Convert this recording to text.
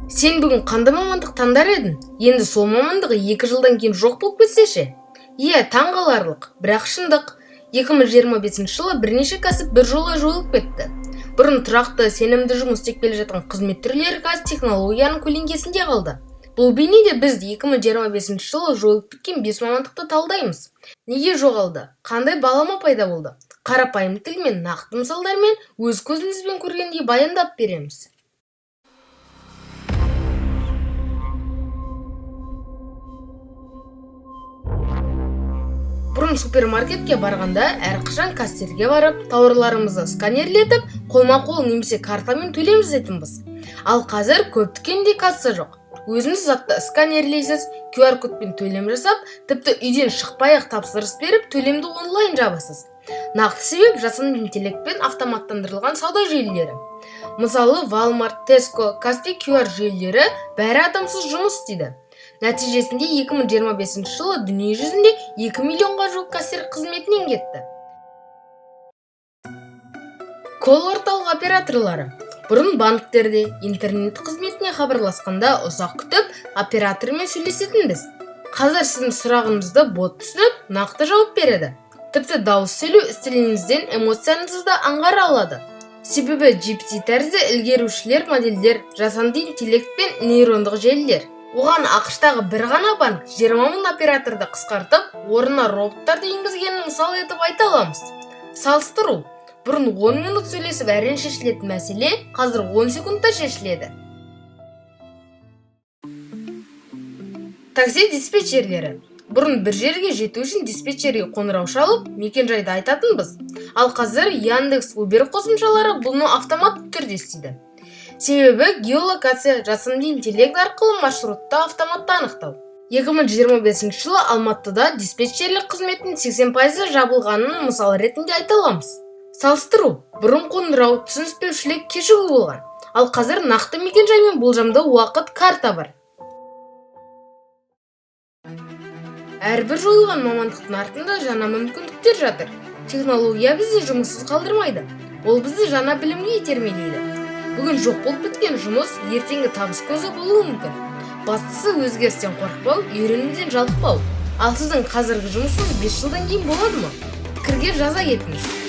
Сен бүгін қандай мамандық таңдар едің? Енді сол мамандығы 2 жылдан кейін жоқ болып кетсе ше? Иә, таңғаларлық, бірақ шындық. 2025 жылы бірнеше кәсіп бір жолға жойылып кетті. Бұрын тұрақты, сенімді жұмыс істеп келе жатқан қызмет түрлері қазір технологияның көлеңкесінде қалды. Бұл бейнеде біз 2025 жылы жойылып кеткен 5 мамандықты талдаймыз. Неге жоғалды? Қандай балама пайда болды? Қарапайым тілмен, нақты мысалдармен, өз көзімізбен көргендей баяндап береміз. Бұрын супермаркетке барғанда әрқашан кассирге барып, тауарларымызды сканерлетіп, қолма-қол немесе картамен төлеміз етінбіз. Ал қазір көп дүкенде касса жоқ. Өзіңіз затты сканерлейсіз, QR кодпен төлем жасап, тіпті үйден шықпай-ақ тапсырыс беріп, төлемді онлайн жабасыз. Нақты себеп жасанды интеллектпен автоматтандырылған сауда желілері. Мысалы, Walmart, Tesco, Kaspi QR желілері бәрі адамсыз жұмыс істейді. Нәтижесінде 2025 жылы дүние жүзінде 2 миллионға жуық кассир қызметінен кетті. Колл орталық операторлары. Бұрын банктерде интернет қызметіне хабарласқанда ұзақ күтіп, оператормен сөйлесетінбіз. Қазір сіздің сұрағыңызды бот түсініп, нақты жауап береді. Тіпті дауыс сөйлеу стиліңізден эмоцияңызды да аңғара алады. Себебі GPT тәрізді ілгерушілер модельдер, жасанды интеллект пен нейрондық желілер. Оған ақштағы бір ғана банк 20 мың операторды қысқартып, орнына роботтарды енгізгенін мысал етіп айта аламыз. Салыстыру. Бұрын 10 минут сөйлесіп әрең шешілетін мәселе қазір 10 секундта шешіледі. Такси диспетчерлері. Бұрын бір жерге жету үшін диспетчерге қоңырау шалып, мекен-жайды айтатынбыз. Ал қазір Яндекс, Uber қосымшалары бұны автоматты түрде істейді. Себебі геолокация жасанды интеллект арқылы маршрутты автоматты анықтау. 2025 жылы Алматыда диспетчерлік қызметтің 80% жабылғанын мысал ретінде айта аламыз. Салыстыру. Бұрын қоңырау, түсініспеушілік кешігу болған. Ал қазір нақты мекен-жай мен болжамды уақыт карта бар. Әрбір жойылған мамандықтың артында жаңа мүмкіндіктер жатыр. Технология бізді жұмыссыз қалдырмайды. Ол бізді жаңа білімге итермелейді. Бүгін жоқ болып біткен жұмыс ертеңгі табыс көзі болуы мүмкін. Бастысы өзгерістен қорықпау, үйренуден жалықпау. Ал сіздің қазіргі жұмысыңыз 5 жылдан кейін болады ма? Пікірге жаза кетіңіз.